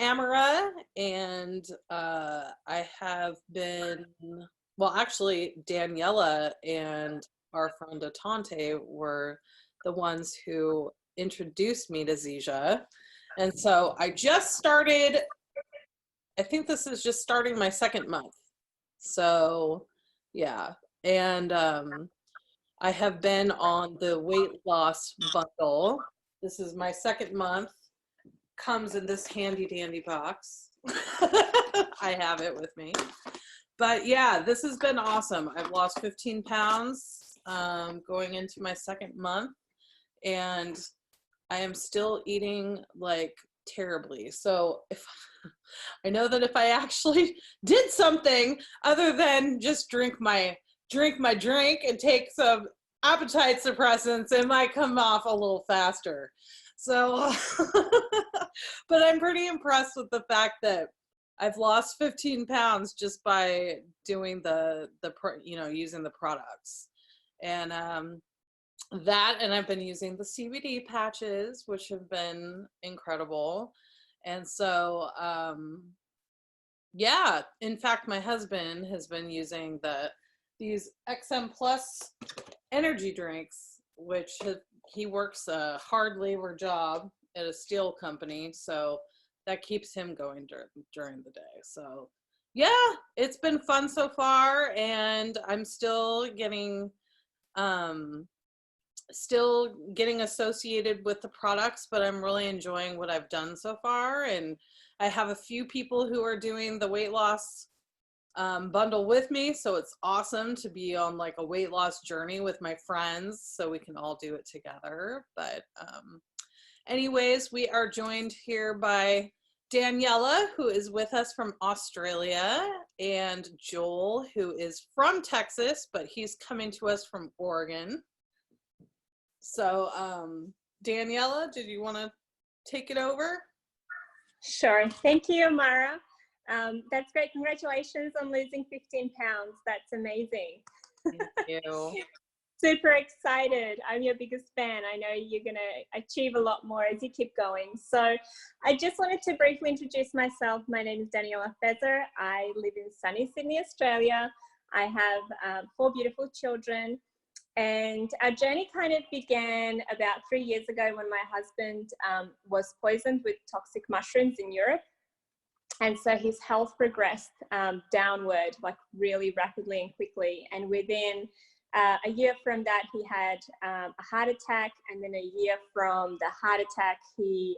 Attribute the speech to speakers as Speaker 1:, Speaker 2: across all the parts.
Speaker 1: Amara, and I have been, well, actually, Daniela and our friend Atante were the ones who introduced me to Zija. And so I just started, I think this is just starting my second month. So, yeah. And I have been on the weight loss bundle. This is my second month. Comes in this handy dandy box. I have it with me. But yeah, this has been awesome. I've lost 15 pounds going into my second month, and I am still eating like terribly. So if I know that if I actually did something other than just drink my drink and take some appetite suppressants, it might come off a little faster. So, but I'm pretty impressed with the fact that I've lost 15 pounds just by doing using the products. And that, and I've been using the CBD patches, which have been incredible. And so, yeah, in fact, my husband has been using these XM Plus energy drinks, which he works a hard labor job at a steel company. So that keeps him going during the day. So yeah, it's been fun so far, and I'm still getting associated with the products, but I'm really enjoying what I've done so far. And I have a few people who are doing the weight loss bundle with me, so it's awesome to be on like a weight loss journey with my friends, so we can all do it together. But anyways, we are joined here by Daniela, who is with us from Australia, and Joel, who is from Texas, but he's coming to us from Oregon. So Daniela, did you want to take it over?
Speaker 2: Sure. Thank you, Mara. That's great. Congratulations on losing 15 pounds. That's amazing.
Speaker 1: Thank you.
Speaker 2: Super excited. I'm your biggest fan. I know you're going to achieve a lot more as you keep going. So I just wanted to briefly introduce myself. My name is Daniela Fezer. I live in sunny Sydney, Australia. I have 4 beautiful children. And our journey kind of began about 3 years ago when my husband was poisoned with toxic mushrooms in Europe. And so his health progressed downward, like really rapidly and quickly. And within a year from that, he had a heart attack. And then a year from the heart attack, he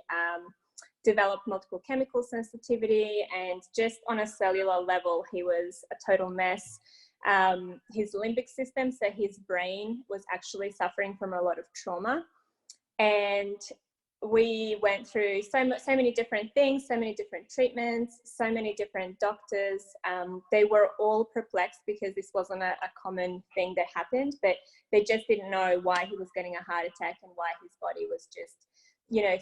Speaker 2: developed multiple chemical sensitivity. And just on a cellular level, he was a total mess. His limbic system, so his brain, was actually suffering from a lot of trauma. And we went through so many different things, so many different treatments, so many different doctors. They were all perplexed because this wasn't a common thing that happened, but they just didn't know why he was getting a heart attack and why his body was just,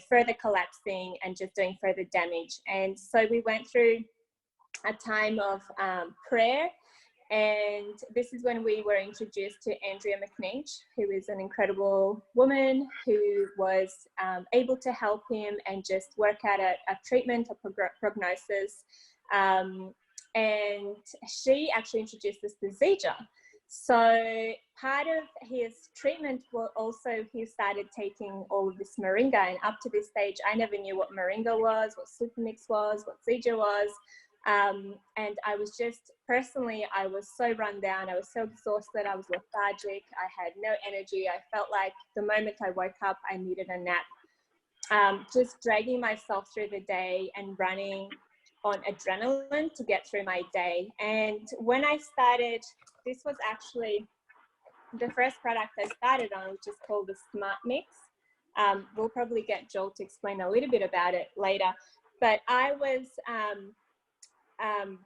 Speaker 2: further collapsing and just doing further damage. And so we went through a time of prayer. And this is when we were introduced to Andrea McNinch, who is an incredible woman who was able to help him and just work out a treatment, a prognosis. And she actually introduced us to Zija. So part of his treatment was also he started taking all of this moringa. And up to this stage, I never knew what moringa was, what supermix was, what Zija was. And I was just, personally, I was so run down. I was so exhausted. I was lethargic. I had no energy. I felt like the moment I woke up, I needed a nap. Just dragging myself through the day and running on adrenaline to get through my day. And when I started, this was actually the first product I started on, which is called the Smart Mix. We'll probably get Joel to explain a little bit about it later. But I was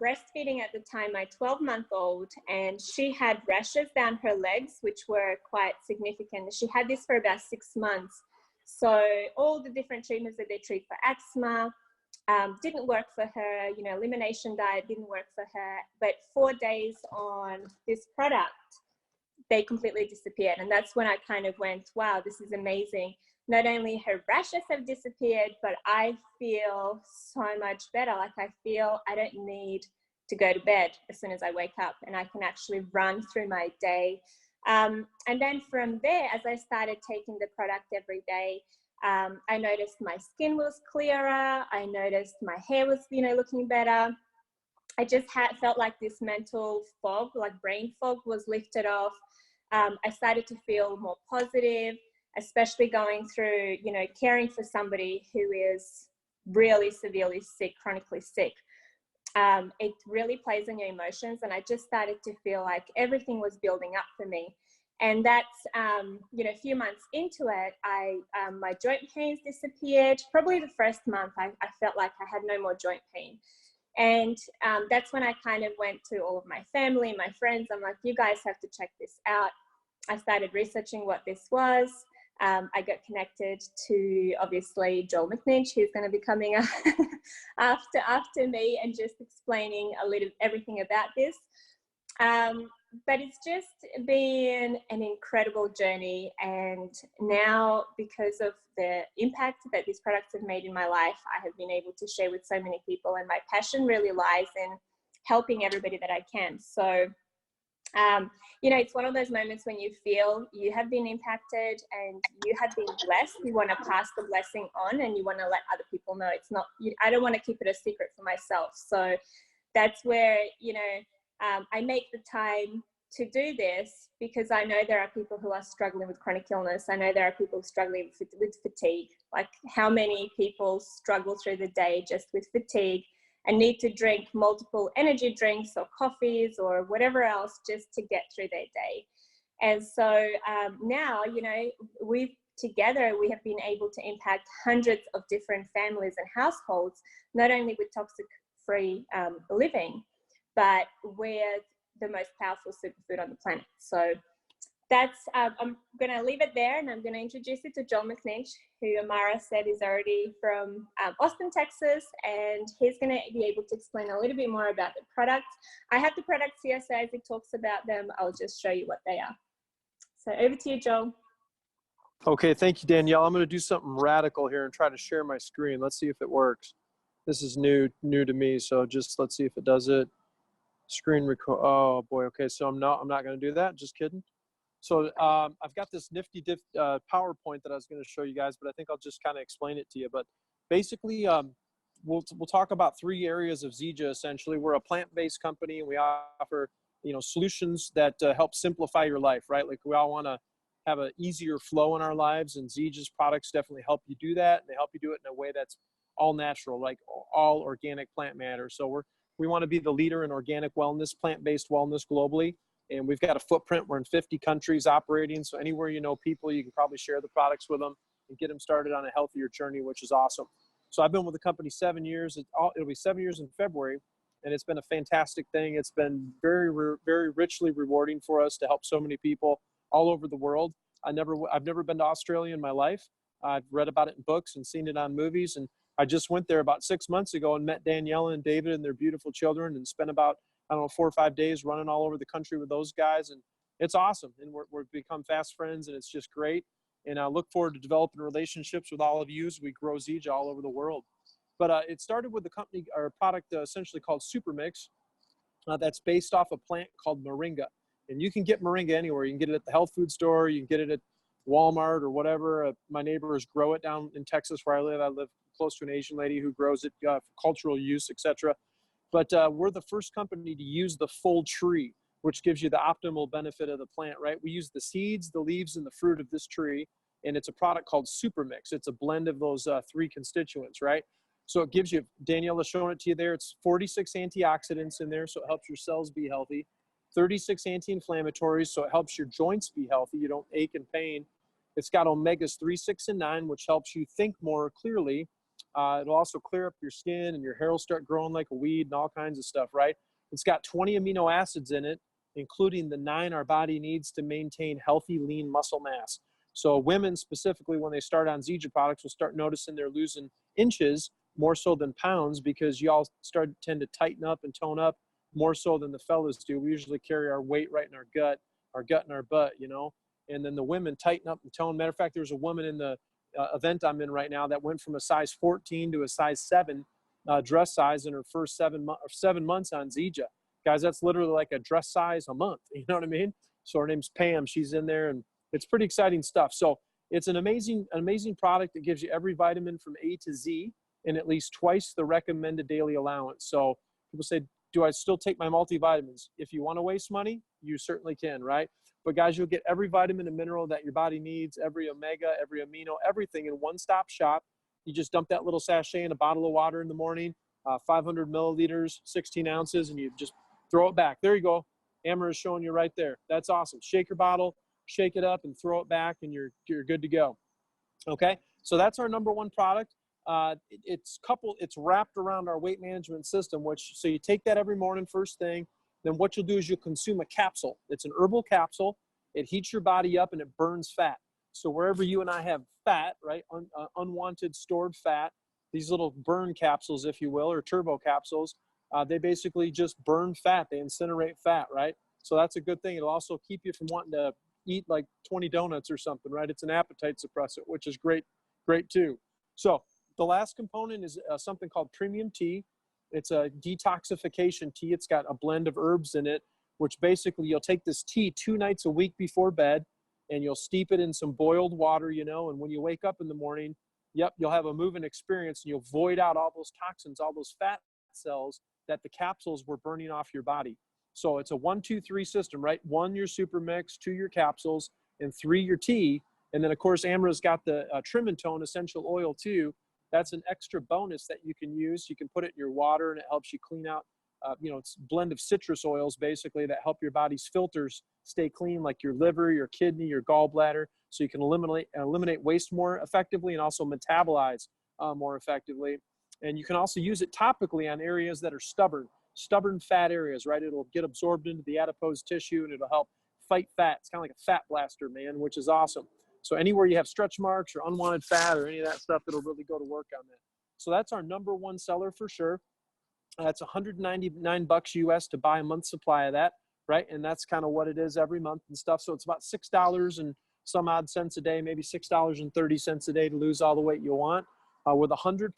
Speaker 2: breastfeeding at the time, my 12-month-old, and she had rashes down her legs, which were quite significant. She had this for about 6 months. So all the different treatments that they treat for eczema didn't work for her. Elimination diet didn't work for her. But 4 days on this product, they completely disappeared. And that's when I kind of went, wow, this is amazing. not only her rashes have disappeared, but I feel so much better. Like I feel I don't need to go to bed as soon as I wake up, and I can actually run through my day. And then from there, as I started taking the product every day, I noticed my skin was clearer. I noticed my hair was, looking better. I just felt like this mental fog, like brain fog, was lifted off. I started to feel more positive, especially going through, caring for somebody who is really severely sick, chronically sick. It really plays on your emotions, and I just started to feel like everything was building up for me. And that's, a few months into it, my joint pains disappeared. Probably the first month, I felt like I had no more joint pain. And that's when I kind of went to all of my family, my friends. I'm like, you guys have to check this out. I started researching what this was. I got connected to, obviously, Joel McNinch, who's going to be coming after me and just explaining everything about this. But it's just been an incredible journey. And now, because of the impact that these products have made in my life, I have been able to share with so many people. And my passion really lies in helping everybody that I can. So, it's one of those moments when you feel you have been impacted and you have been blessed. You want to pass the blessing on, and you want to let other people know. It's not, I don't want to keep it a secret for myself. So that's where, I make the time to do this, because I know there are people who are struggling with chronic illness. I know there are people struggling with fatigue. Like, how many people struggle through the day just with fatigue and need to drink multiple energy drinks or coffees or whatever else just to get through their day. And so now, we have been able to impact hundreds of different families and households, not only with toxic-free living, but with the most powerful superfood on the planet. So that's, I'm going to leave it there, and I'm going to introduce you to Joel McNinch, who Amara said is already from Austin, Texas, and he's going to be able to explain a little bit more about the products. I have the products here, so as he talks about them, I'll just show you what they are. So over to you, Joel.
Speaker 3: Okay, thank you, Danielle. I'm going to do something radical here and try to share my screen. Let's see if it works. This is new to me, so just let's see if it does it. Screen record. Oh boy. Okay, so I'm not going to do that. Just kidding. So I've got this nifty PowerPoint that I was going to show you guys, but I think I'll just kind of explain it to you. But basically, we'll talk about 3 areas of Zija. Essentially, we're a plant-based company, and we offer solutions that help simplify your life. Right? Like, we all want to have an easier flow in our lives, and Zija's products definitely help you do that, and they help you do it in a way that's all natural, like all organic plant matter. So we want to be the leader in organic wellness, plant-based wellness globally. And we've got a footprint. We're in 50 countries operating. So anywhere you know people, you can probably share the products with them and get them started on a healthier journey, which is awesome. So I've been with the company 7 years. It'll be 7 years in February. And it's been a fantastic thing. It's been very, very richly rewarding for us to help so many people all over the world. I've never been to Australia in my life. I've read about it in books and seen it on movies. And I just went there about 6 months ago and met Daniela and David and their beautiful children, and spent about, 4 or 5 days running all over the country with those guys. And it's awesome. And we've become fast friends, and it's just great. And I look forward to developing relationships with all of you as we grow Zija all over the world. But it started with a product essentially called Super Mix, that's based off a plant called moringa. And you can get moringa anywhere. You can get it at the health food store. You can get it at Walmart or whatever. My neighbors grow it down in Texas where I live. I live close to an Asian lady who grows it for cultural use, etc. But we're the first company to use the full tree, which gives you the optimal benefit of the plant, right? We use the seeds, the leaves, and the fruit of this tree, and it's a product called Super Mix. It's a blend of those 3 constituents, right? So it gives you, Daniela's showing it to you there, it's 46 antioxidants in there, so it helps your cells be healthy. 36 anti-inflammatories, so it helps your joints be healthy. You don't ache and pain. It's got omegas 3, 6, and 9, which helps you think more clearly. It'll also clear up your skin, and your hair will start growing like a weed and all kinds of stuff, right? It's got 20 amino acids in it, including the 9 our body needs to maintain healthy, lean muscle mass. So women specifically, when they start on Zija products, will start noticing they're losing inches more so than pounds, because y'all tend to tighten up and tone up more so than the fellas do. We usually carry our weight right in our gut in our butt, And then the women tighten up and tone. Matter of fact, there was a woman in the event I'm in right now that went from a size 14 to a size 7 dress size in her first 7 months on Zija. Guys, that's literally like a dress size a month. You know what I mean? So her name's Pam. She's in there, and it's pretty exciting stuff. So it's an amazing product that gives you every vitamin from A to Z and at least twice the recommended daily allowance. So people say, do I still take my multivitamins? If you want to waste money, you certainly can, right? But guys, you'll get every vitamin and mineral that your body needs, every omega, every amino, everything in one-stop shop. You just dump that little sachet in a bottle of water in the morning, 500 milliliters, 16 ounces, and you just throw it back. There you go. Amber is showing you right there. That's awesome. Shake your bottle, shake it up, and throw it back, and you're good to go. Okay, so that's our number one product. It's wrapped around our weight management system, so you take that every morning first thing. Then what you'll do is you'll consume a capsule. It's an herbal capsule. It heats your body up and it burns fat. So wherever you and I have fat, right, unwanted stored fat, these little burn capsules, if you will, or turbo capsules, they basically just burn fat. They incinerate fat, right? So that's a good thing. It'll also keep you from wanting to eat like 20 donuts or something, right? It's an appetite suppressant, which is great too. So the last component is something called premium tea. It's a detoxification tea. It's got a blend of herbs in it, which basically you'll take this tea 2 nights a week before bed, and you'll steep it in some boiled water, and when you wake up in the morning, you'll have a moving experience, and you'll void out all those toxins, all those fat cells that the capsules were burning off your body. So it's a 1, 2, 3 system, right? 1, your super mix, 2, your capsules, and 3, your tea. And then of course, Amra's got the Trim and Tone essential oil too. That's an extra bonus that you can use. You can put it in your water, and it helps you clean out, it's a blend of citrus oils basically that help your body's filters stay clean, like your liver, your kidney, your gallbladder, so you can eliminate waste more effectively and also metabolize more effectively. And you can also use it topically on areas that are stubborn fat areas, right? It'll get absorbed into the adipose tissue, and it'll help fight fat. It's kind of like a fat blaster, man, which is awesome. So anywhere you have stretch marks or unwanted fat or any of that stuff, it'll really go to work on that. So that's our number one seller for sure. That's $199 US to buy a month's supply of that, right? And that's kind of what it is every month and stuff. So it's about $6 and some odd cents a day, maybe $6.30 a day to lose all the weight you want, with 100%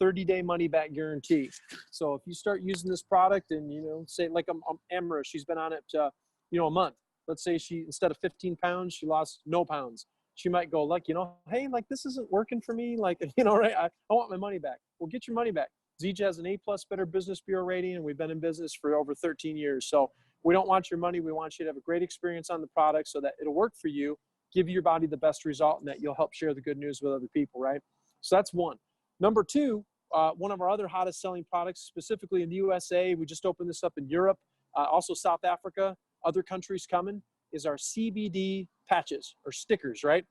Speaker 3: 30-day money-back guarantee. So if you start using this product and, say like Amra, she's been on it, a month. Let's say she, instead of 15 pounds, she lost no pounds. She might go like, hey, like this isn't working for me. Like, right, I want my money back. Well, get your money back. Zija has an A+ Better Business Bureau rating, and we've been in business for over 13 years. So we don't want your money. We want you to have a great experience on the product so that it'll work for you, give your body the best result, and that you'll help share the good news with other people, right? So that's one. Number two, one of our other hottest selling products, specifically in the USA, we just opened this up in Europe, also South Africa, other countries coming, is our CBD patches or stickers, right?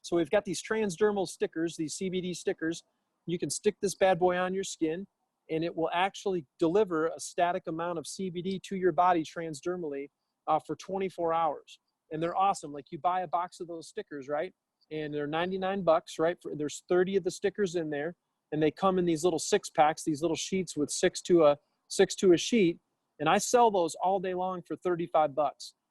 Speaker 3: So we've got these transdermal stickers, these CBD stickers. You can stick this bad boy on your skin, and it will actually deliver a static amount of CBD to your body transdermally for 24 hours. And they're awesome. Like you buy a box of those stickers, right? And they're $99, right? There's 30 of the stickers in there, and they come in these little 6-packs, these little sheets with 6 to a sheet. And I sell those all day long for $35.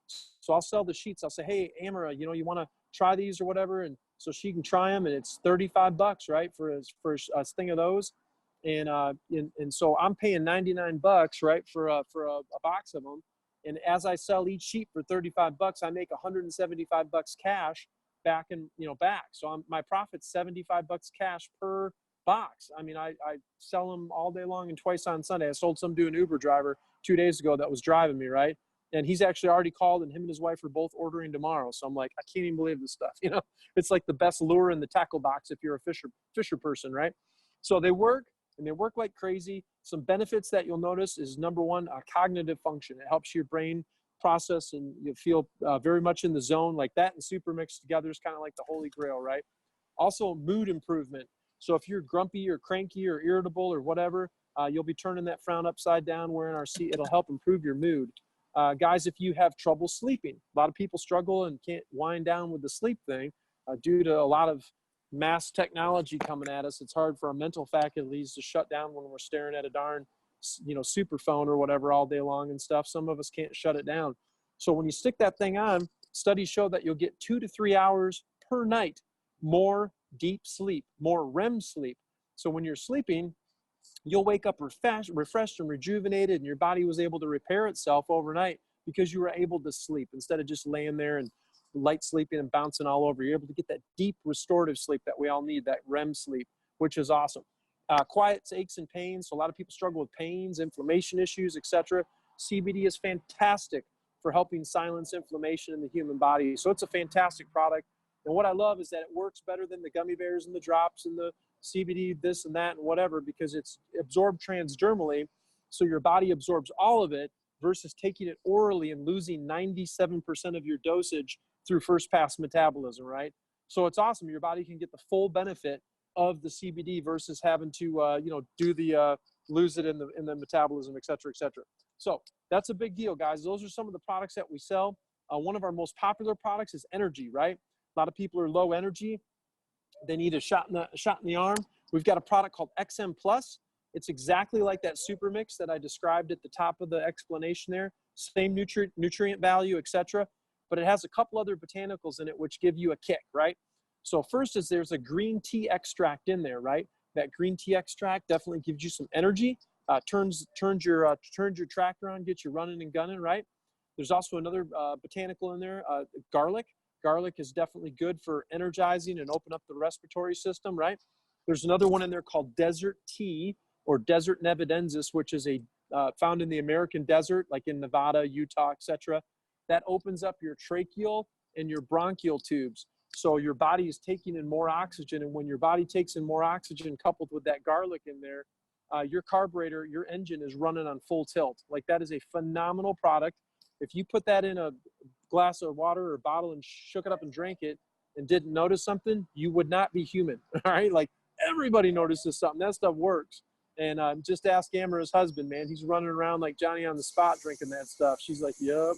Speaker 3: So I'll sell the sheets. I'll say, hey, Amara, you want to try these or whatever? And so she can try them, and it's $35, right, for a thing of those. And so I'm paying $99, right, for a box of them. And as I sell each sheet for $35, I make $175 cash back. So my profit's $75 cash per box. I mean, I sell them all day long and twice on Sunday. I sold some to an Uber driver 2 days ago that was driving me, right? And he's actually already called, and him and his wife are both ordering tomorrow. So I'm like, I can't even believe this stuff. It's like the best lure in the tackle box if you're a fisher person, right? So they work, and they work like crazy. Some benefits that you'll notice is, number one, cognitive function. It helps your brain process, and you feel very much in the zone. Like that and super mixed together is kind of like the holy grail, right? Also, mood improvement. So if you're grumpy or cranky or irritable or whatever, you'll be turning that frown upside down wearing our seat. It'll help improve your mood. Guys, if you have trouble sleeping, a lot of people struggle and can't wind down with the sleep thing due to a lot of mass technology coming at us. It's hard for our mental faculties to shut down when we're staring at a darn, super phone or whatever all day long and stuff. Some of us can't shut it down. So when you stick that thing on, studies show that you'll get 2 to 3 hours per night more deep sleep, more REM sleep. So when you're sleeping, you'll wake up refreshed and rejuvenated, and your body was able to repair itself overnight because you were able to sleep instead of just laying there and light sleeping and bouncing all over. You're able to get that deep restorative sleep that we all need, that REM sleep, which is awesome. Quiets aches and pains. So a lot of people struggle with pains, inflammation issues, etc. CBD is fantastic for helping silence inflammation in the human body. So it's a fantastic product. And what I love is that it works better than the gummy bears and the drops and the CBD, this and that and whatever, because it's absorbed transdermally. So your body absorbs all of it versus taking it orally and losing 97% of your dosage through first pass metabolism, right? So it's awesome. Your body can get the full benefit of the CBD versus having to, do the, lose it in the metabolism, et cetera, et cetera. So that's a big deal, guys. Those are some of the products that we sell. One of our most popular products is energy, right? A lot of people are low energy. They need a shot in the arm. We've got a product called XM Plus. It's exactly like that super mix that I described at the top of the explanation there. Same nutrient value, etc. But it has a couple other botanicals in it which give you a kick, right? So first is there's a green tea extract in there, right? That green tea extract definitely gives you some energy. Turns your tractor on, gets you running and gunning, right? There's also another botanical in there, garlic. Garlic is definitely good for energizing and open up the respiratory system, right? There's another one in there called desert tea or desert nevadensis, which is found in the American desert, like in Nevada, Utah, etc. That opens up your tracheal and your bronchial tubes. So your body is taking in more oxygen, and when your body takes in more oxygen coupled with that garlic in there, your carburetor, your engine is running on full tilt. Like, that is a phenomenal product. If you put that in a glass of water or bottle and shook it up and drank it and didn't notice something, you would not be human. All right, like, everybody notices something. That stuff works. And just ask Amara's husband, man. He's running around like Johnny on the spot drinking that stuff. She's like, yup.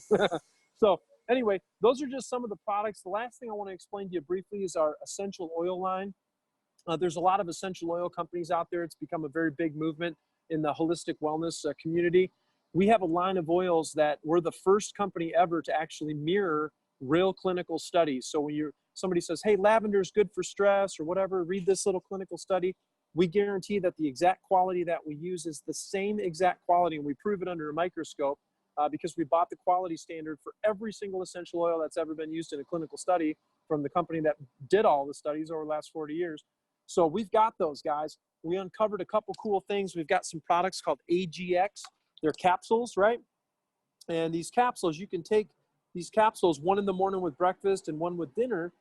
Speaker 3: So anyway, those are just some of the products. The last thing I want to explain to you briefly is our essential oil line. There's a lot of essential oil companies out there. It's become a very big movement in the holistic wellness community. We have a line of oils that we're the first company ever to actually mirror real clinical studies. So when somebody says, hey, lavender is good for stress or whatever, read this little clinical study. We guarantee that the exact quality that we use is the same exact quality, and we prove it under a microscope because we bought the quality standard for every single essential oil that's ever been used in a clinical study from the company that did all the studies over the last 40 years. So we've got those, guys. We uncovered a couple cool things. We've got some products called AGX. They're capsules, right? And these capsules, you can take these capsules, one in the morning with breakfast and one with dinner.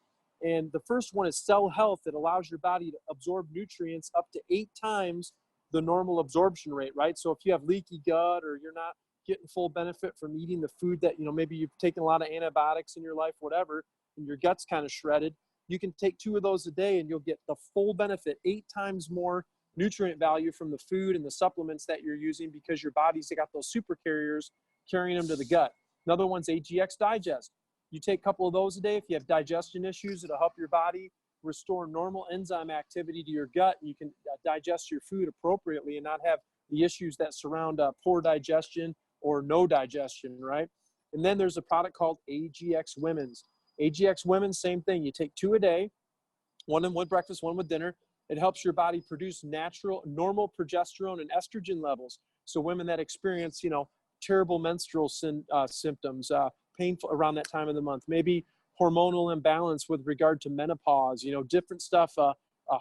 Speaker 3: And the first one is Cell Health. It allows your body to absorb nutrients up to 8 times the normal absorption rate, right? So if you have leaky gut or you're not getting full benefit from eating the food that, maybe you've taken a lot of antibiotics in your life, whatever, and your gut's kind of shredded, you can take 2 of those a day and you'll get the full benefit, 8 times more nutrient value from the food and the supplements that you're using because your body's got those super carriers carrying them to the gut. Another one's AGX Digest. You take a couple of those a day. If you have digestion issues, it'll help your body restore normal enzyme activity to your gut, and you can digest your food appropriately and not have the issues that surround poor digestion or no digestion, right? And then there's a product called AGX Women's. AGX Women's, same thing. You take 2 a day, one with breakfast, one with dinner. It helps your body produce normal progesterone and estrogen levels. So women that experience, terrible menstrual symptoms, painful around that time of the month, maybe hormonal imbalance with regard to menopause, different stuff,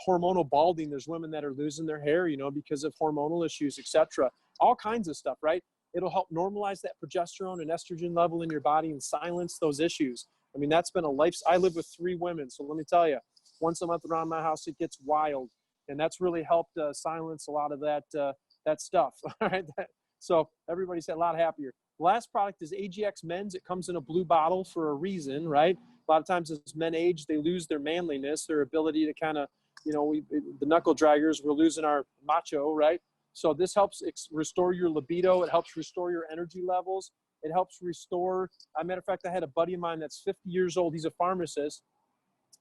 Speaker 3: hormonal balding. There's women that are losing their hair, because of hormonal issues, etc. All kinds of stuff, right? It'll help normalize that progesterone and estrogen level in your body and silence those issues. I mean, that's been I live with 3 women. So let me tell you, once a month around my house, it gets wild. And that's really helped silence a lot of that stuff. All right. So everybody's a lot happier. The last product is AGX Men's. It comes in a blue bottle for a reason, right? A lot of times as men age, they lose their manliness, their ability to kind of, the knuckle draggers, we're losing our macho, right? So this helps restore your libido. It helps restore your energy levels. It helps restore, as a matter of fact, I had a buddy of mine that's 50 years old. He's a pharmacist,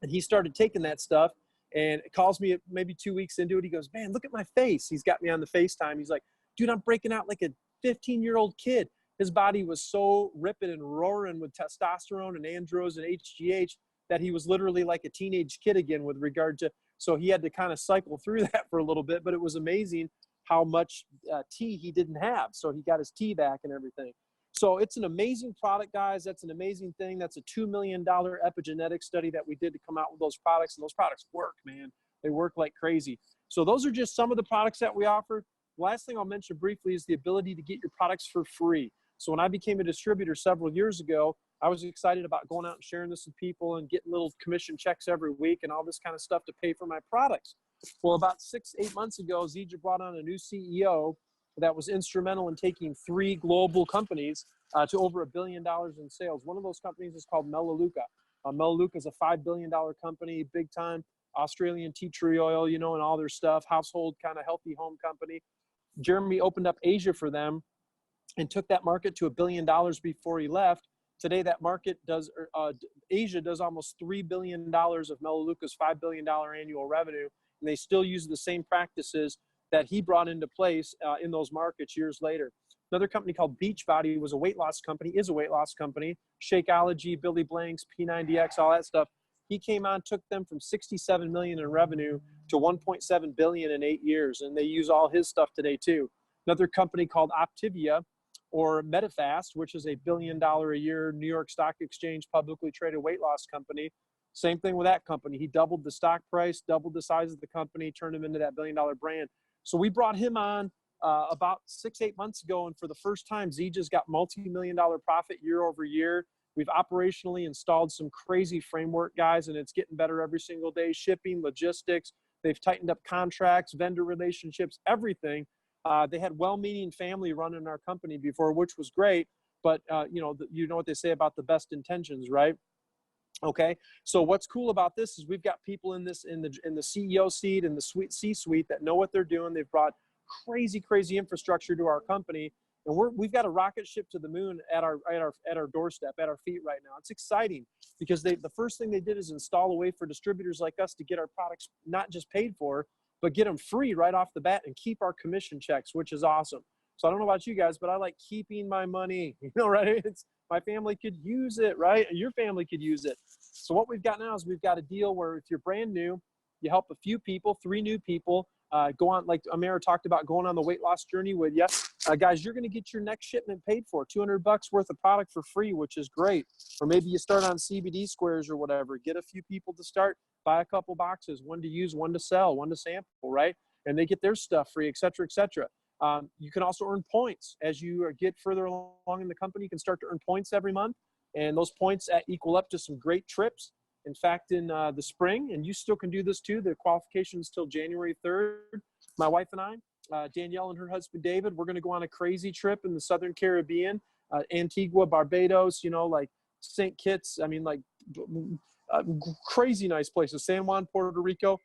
Speaker 3: and he started taking that stuff, and it calls me maybe 2 weeks into it. He goes, man, look at my face. He's got me on the FaceTime. He's like, dude, I'm breaking out like a 15-year-old kid. His body was so ripping and roaring with testosterone and andros and HGH that he was literally like a teenage kid again with regard to, so he had to kind of cycle through that for a little bit, but it was amazing how much tea he didn't have. So he got his tea back and everything. So it's an amazing product, guys. That's an amazing thing. That's a $2 million epigenetic study that we did to come out with those products. And those products work, man. They work like crazy. So those are just some of the products that we offer. Last thing I'll mention briefly is the ability to get your products for free. So when I became a distributor several years ago, I was excited about going out and sharing this with people and getting little commission checks every week and all this kind of stuff to pay for my products. Well, about 6-8 months ago, Zija brought on a new CEO that was instrumental in taking 3 global companies to over $1 billion in sales. One of those companies is called Melaleuca. Melaleuca is a $5 billion company, big time Australian tea tree oil, you know, and all their stuff, household kind of healthy home company. Jeremy opened up Asia for them and took that market to $1 billion before he left. Today, that market does, Asia does almost $3 billion of Melaleuca's $5 billion annual revenue, and they still use the same practices that he brought into place in those markets years later. Another company called Beachbody was a weight loss company, is a weight loss company. Shakeology, Billy Blanks, P90X, all that stuff. He came on, took them from 67 million in revenue to 1.7 billion in 8 years, and they use all his stuff today too. Another company called Optivia, or Medifast, which is a $1 billion a year New York Stock Exchange publicly traded weight loss company. Same thing with that company. He doubled the stock price, doubled the size of the company, turned him into that $1 billion brand. So we brought him on about 6-8 months ago, and for the first time, Zija's got multi-million-dollar profit year over year. We've operationally installed some crazy framework, guys, and it's getting better every single day. Shipping, logistics, they've tightened up contracts, vendor relationships, everything. They had well-meaning family running our company before, which was great, but you know what they say about the best intentions, right? Okay, so what's cool about this is we've got people in the CEO seat and the C-suite that know what they're doing. They've brought crazy infrastructure to our company, and we've got a rocket ship to the moon at our doorstep, at our feet right now. It's exciting because the first thing they did is install a way for distributors like us to get our products not just paid for, but get them free right off the bat and keep our commission checks, which is awesome. So I don't know about you guys, but I like keeping my money, you know, right? My family could use it, right? And your family could use it. So what we've got now is we've got a deal where if you're brand new, you help a few people, 3 new people, go on, like Amira talked about, going on the weight loss journey with you. Guys, you're going to get your next shipment paid for, $200 worth of product for free, which is great. Or maybe you start on CBD squares or whatever. Get a few people to start, buy a couple boxes, one to use, one to sell, one to sample, right? And they get their stuff free, et cetera, et cetera. You can also earn points. As you get further along in the company, you can start to earn points every month. And those points equal up to some great trips. In fact, in the spring, and you still can do this too, the qualification is till January 3rd. My wife and I, Danielle and her husband, David, we're going to go on a crazy trip in the Southern Caribbean, Antigua, Barbados, you know, like St. Kitts. I mean, like crazy nice places, San Juan, Puerto Rico.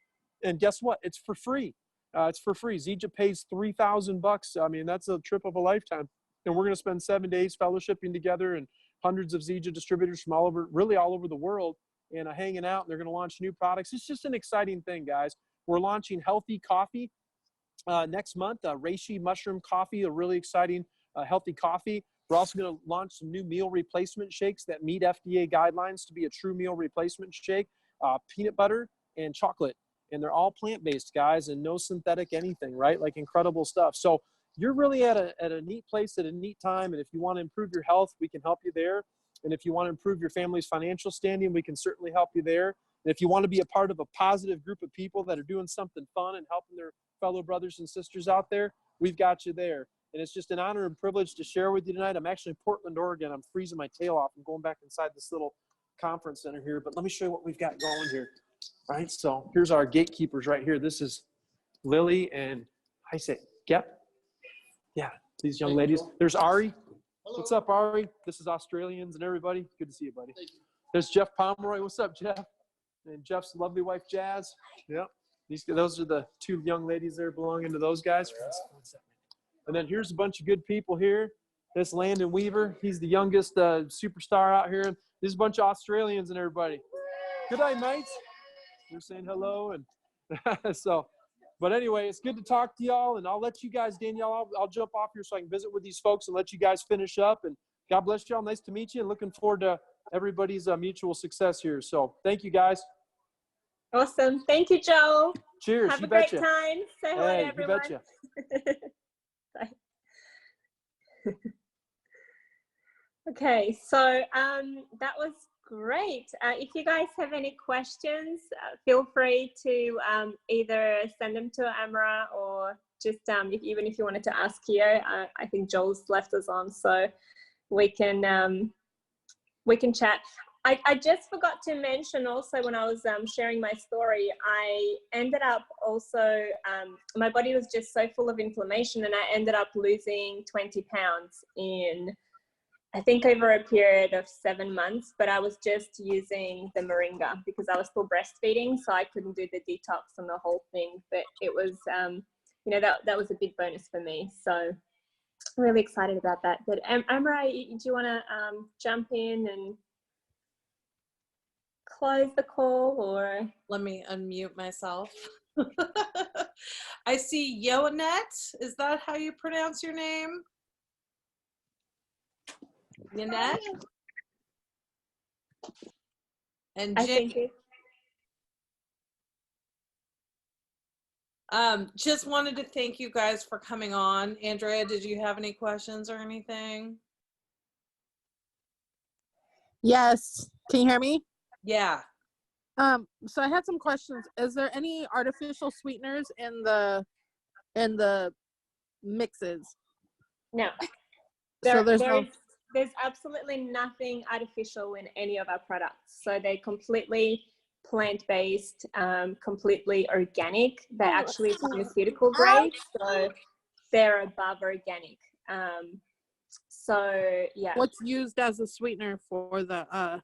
Speaker 3: And guess what? It's for free. It's for free. Zija pays $3,000. I mean, that's a trip of a lifetime. And we're going to spend 7 days fellowshipping together and hundreds of Zija distributors from all over the world and hanging out. And they're going to launch new products. It's just an exciting thing, guys. We're launching healthy coffee next month, reishi mushroom coffee, a really exciting healthy coffee. We're also going to launch some new meal replacement shakes that meet FDA guidelines to be a true meal replacement shake, peanut butter and chocolate. And they're all plant-based, guys, and no synthetic anything, right? Like incredible stuff. So you're really at a neat place at a neat time. And if you want to improve your health, we can help you there. And if you want to improve your family's financial standing, we can certainly help you there. And if you want to be a part of a positive group of people that are doing something fun and helping their fellow brothers and sisters out there, we've got you there. And it's just an honor and privilege to share with you tonight. I'm actually in Portland, Oregon. I'm freezing my tail off. I'm going back inside this little conference center here. But let me show you what we've got going here. All right, so here's our gatekeepers right here. This is Lily and I say, yep. Yeah, these young ladies. There's Ari. Hello. What's up, Ari? This is Australians and everybody. Good to see you, buddy. There's Jeff Pomeroy. What's up, Jeff? And Jeff's lovely wife, Jazz. Yep. Those are the 2 young ladies there belonging to those guys. And then here's a bunch of good people here. This Landon Weaver. He's the youngest superstar out here. And there's a bunch of Australians and everybody. Good night, mates. We're saying hello. And so, but anyway, it's good to talk to y'all. And I'll let you guys, Danielle, I'll jump off here so I can visit with these folks and let you guys finish up. And God bless y'all. Nice to meet you. And looking forward to everybody's mutual success here. So thank you, guys.
Speaker 2: Awesome. Thank you, Joel.
Speaker 3: Cheers.
Speaker 2: Have
Speaker 3: You
Speaker 2: a great
Speaker 3: betcha.
Speaker 2: time. Say hello to
Speaker 3: Hey, you
Speaker 2: everyone.
Speaker 3: betcha.
Speaker 2: Bye. Okay, so that was great. If you guys have any questions, feel free to either send them to Amara or just even if you wanted to ask here. I think Joel's left us on, so we can chat. I just forgot to mention also when I was sharing my story, I ended up also, my body was just so full of inflammation and I ended up losing 20 pounds in, I think over a period of 7 months, but I was just using the moringa because I was still breastfeeding, so I couldn't do the detox and the whole thing, but it was, you know, that was a big bonus for me. So I'm really excited about that. But Amara, do you want to jump in and close the call, or?
Speaker 1: Let me unmute myself. I see Yoannette. Is that how you pronounce your name? Yannette? And
Speaker 2: I
Speaker 1: Jane.
Speaker 2: think it.
Speaker 1: Just wanted to thank you guys for coming on. Andrea, did you have any questions or anything?
Speaker 4: Yes. Can you hear me?
Speaker 1: Yeah.
Speaker 4: So I had some questions. Is there any artificial sweeteners in the mixes?
Speaker 2: No.
Speaker 4: So
Speaker 2: There's absolutely nothing artificial in any of our products. So they're completely plant-based, completely organic. They're actually pharmaceutical grade, so they're above organic. So yeah.
Speaker 4: What's used as a sweetener for the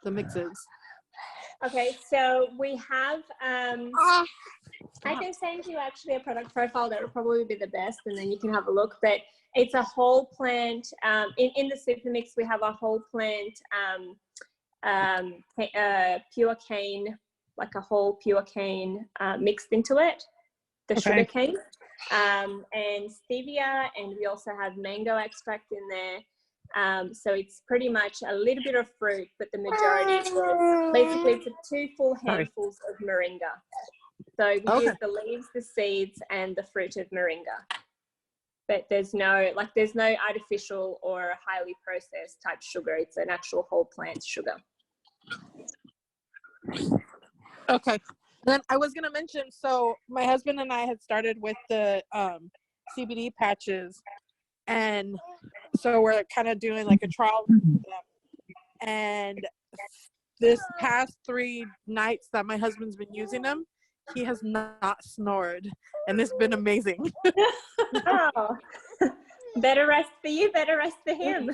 Speaker 4: mixes?
Speaker 2: Okay, so we have I can send you actually a product profile that would probably be the best, and then you can have a look. But it's a whole plant. In the super mix, we have a whole plant, pure cane, like a whole pure cane mixed into it, the sugar cane, and stevia, and we also have mango extract in there. So it's pretty much a little bit of fruit, but the majority is basically it's 2 full handfuls of moringa. So we use the leaves, the seeds, and the fruit of moringa. But there's no artificial or highly processed type sugar. It's an actual whole plant sugar.
Speaker 4: Okay. Then I was gonna mention, so my husband and I had started with the CBD patches, and so we're kind of doing like a trial with them. And this past 3 nights that my husband's been using them, he has not snored, and it's been amazing.
Speaker 2: Oh, better rest for you, better rest for him.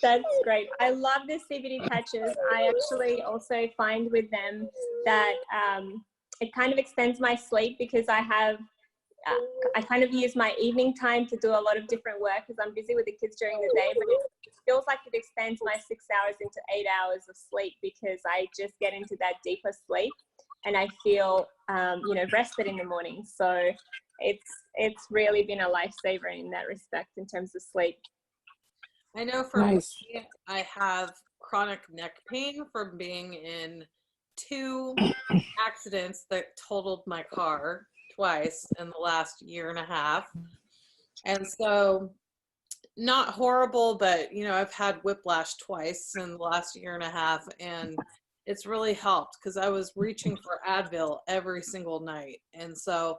Speaker 2: That's great. I love the CBD patches. I actually also find with them that it kind of extends my sleep because I kind of use my evening time to do a lot of different work because I'm busy with the kids during the day, but it feels like it extends my 6 hours into 8 hours of sleep because I just get into that deeper sleep and I feel, you know, rested in the morning. So it's really been a lifesaver in that respect in terms of sleep.
Speaker 1: I know for me, I have chronic neck pain from being in 2 accidents that totaled my car twice in the last 1.5 years. And so not horrible, but you know, I've had whiplash twice in the last 1.5 years, and it's really helped because I was reaching for Advil every single night. And so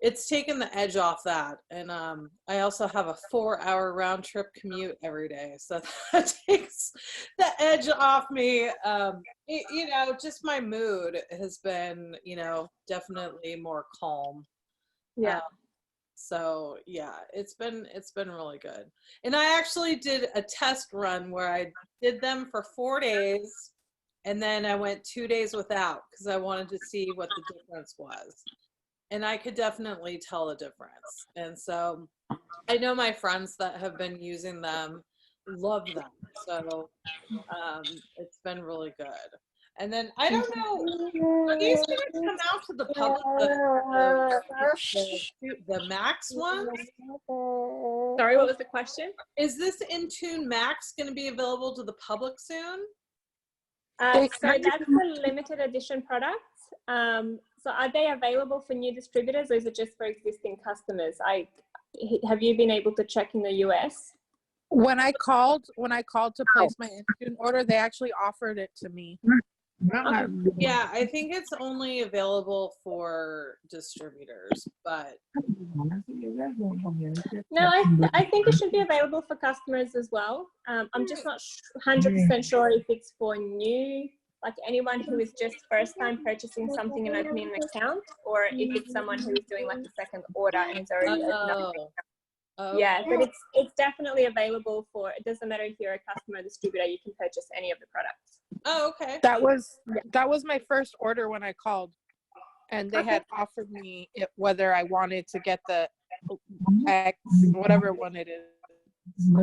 Speaker 1: it's taken the edge off that. And I also have a 4-hour round trip commute every day. So that takes the edge off me. You know, just my mood has been, you know, definitely more calm.
Speaker 2: Yeah.
Speaker 1: So yeah, it's been really good. And I actually did a test run where I did them for 4 days and then I went 2 days without because I wanted to see what the difference was. And I could definitely tell the difference. And so I know my friends that have been using them love them. So it's been really good. And then I don't know, are these going to come out to the public, the Max ones?
Speaker 2: Sorry, what was the question?
Speaker 1: Is this Intune Max going to be available to the public soon?
Speaker 2: So that's a limited edition product. So are they available for new distributors, or is it just for existing customers? Have you been able to check in the US?
Speaker 4: When I called to place my Intune order, they actually offered it to me.
Speaker 1: Yeah, I think it's only available for distributors, but
Speaker 2: no, I think it should be available for customers as well. I'm just not 100% sure if it's for new, like anyone who is just first time purchasing something and opening an account, or if it's someone who is doing like the second order and is already opened up. Yeah, but it's definitely available for, it doesn't matter if you're a customer or distributor, you can purchase any of the products.
Speaker 1: Oh, okay.
Speaker 4: That was my first order when I called, and they had offered me whether I wanted to get the X, whatever one it is.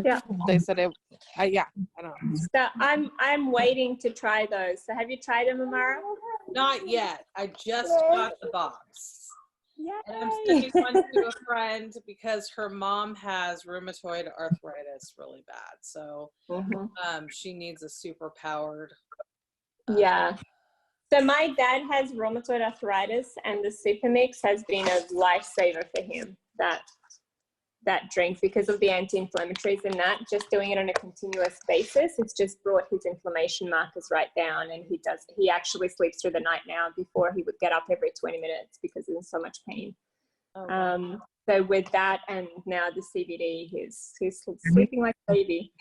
Speaker 2: Yeah.
Speaker 4: They said it. I don't know.
Speaker 2: So I'm waiting to try those. So have you tried them, Amara?
Speaker 1: Not yet. I just got the box.
Speaker 2: Yeah.
Speaker 1: And I'm sending one to a friend because her mom has rheumatoid arthritis really bad. So she needs a super powered.
Speaker 2: Yeah. So my dad has rheumatoid arthritis, and the Super Mix has been a lifesaver for him, that drink, because of the anti-inflammatories in that. Just doing it on a continuous basis, it's just brought his inflammation markers right down, and he actually sleeps through the night now. Before he would get up every 20 minutes because he's in so much pain. So with that, and now the CBD, he's sleeping like a baby.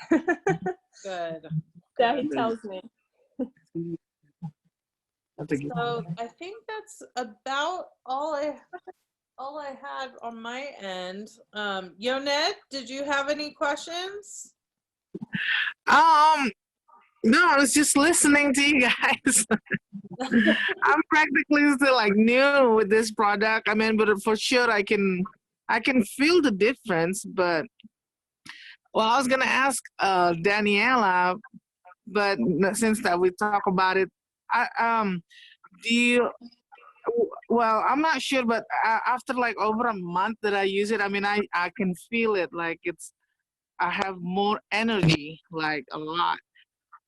Speaker 1: Good.
Speaker 2: So he tells me.
Speaker 1: So I think that's about all I had on my end. Yonette, did you have any questions?
Speaker 5: No, I was just listening to you guys. I'm practically still like new with this product. I mean, but for sure I can feel the difference. But well, I was gonna ask Daniela, but since that we talk about it, do you? Well, I'm not sure, but after like over a month that I use it, I mean, I can feel it, like I have more energy, like a lot.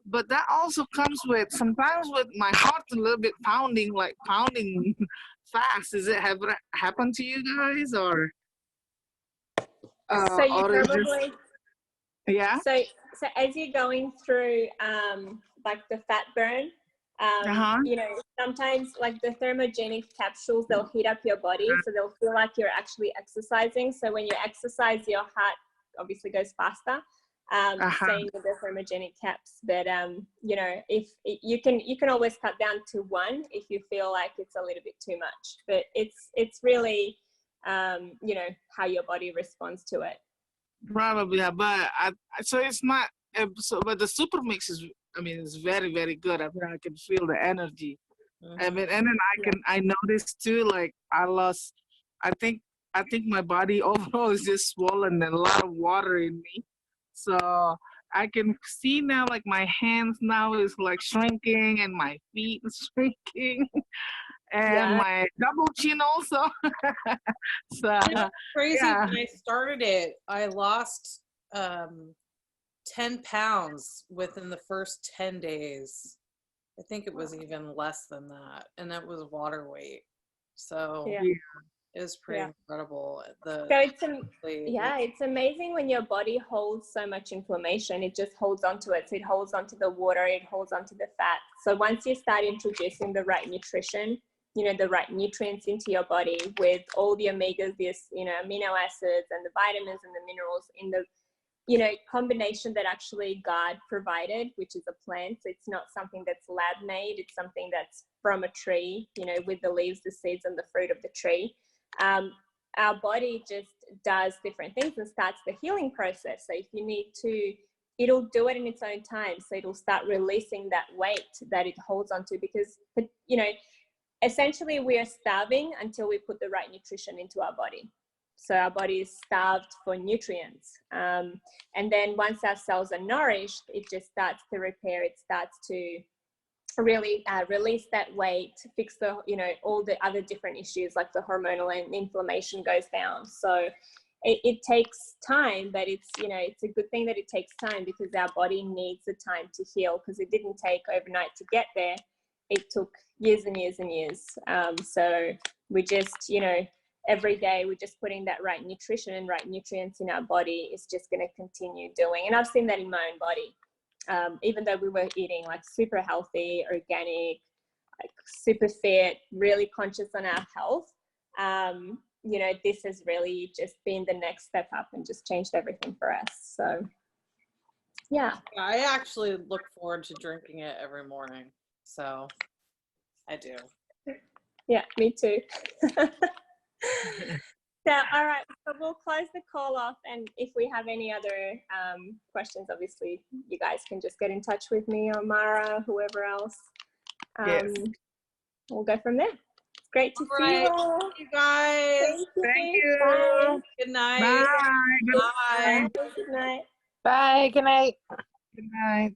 Speaker 5: But that also comes with sometimes with my heart a little bit pounding, like pounding fast. Is it ever happened to you guys, or
Speaker 2: So you
Speaker 5: or is
Speaker 2: probably
Speaker 5: this, yeah?
Speaker 2: So as you're going through like the fat burn, you know, sometimes like the thermogenic capsules, they'll heat up your body, so they'll feel like you're actually exercising. So when you exercise, your heart obviously goes faster. Same with the thermogenic caps, but you know, if you can always cut down to one if you feel like it's a little bit too much. But it's really you know, how your body responds to it.
Speaker 5: Probably, yeah, but so it's not. So, but the super mix is, I mean, it's very, very good. I mean, I can feel the energy. I mean, and then I noticed too, like I lost. I think my body overall is just swollen and a lot of water in me. So I can see now, like my hands now is like shrinking, and my feet is shrinking. And my double chin also. So
Speaker 1: it's crazy. When I started it, I lost 10 pounds within the first 10 days. I think it was even less than that, and that was water weight. So it was pretty incredible.
Speaker 2: It's amazing when your body holds so much inflammation. It just holds onto it. So it holds onto the water, it holds onto the fat. So once you start introducing the right nutrition, you know, the right nutrients into your body with all the omegas, this, you know, amino acids and the vitamins and the minerals in the, you know, combination that actually God provided, which is a plant. So it's not something that's lab made. It's something that's from a tree, you know, with the leaves, the seeds and the fruit of the tree. Our body just does different things and starts the healing process. So if you need to, it'll do it in its own time. So it'll start releasing that weight that it holds onto, because, you know, essentially we are starving until we put the right nutrition into our body. So our body is starved for nutrients. And then once our cells are nourished, it just starts to repair. It starts to really release that weight, to fix the, you know, all the other different issues like the hormonal and inflammation goes down. So it takes time, but it's, you know, it's a good thing that it takes time, because our body needs the time to heal, because it didn't take overnight to get there. It took years and years and years. So we just, you know, every day we're just putting that right nutrition and right nutrients in our body is just going to continue doing. And I've seen that in my own body. Even though we were eating like super healthy, organic, like super fit, really conscious on our health, you know, this has really just been the next step up and just changed everything for us. So, yeah.
Speaker 1: I actually look forward to drinking it every morning. So, I do.
Speaker 2: Yeah, me too. So, all right, so we'll close the call off, and if we have any other questions, obviously you guys can just get in touch with me or Mara, whoever else.
Speaker 5: Yes.
Speaker 2: We'll go from there. It's great to see you all.
Speaker 1: Thank you guys.
Speaker 5: Thank you.
Speaker 2: Bye.
Speaker 1: Good night.
Speaker 5: Bye. Good
Speaker 1: Bye.
Speaker 2: Good night.
Speaker 4: Bye. Good night.
Speaker 5: Good night.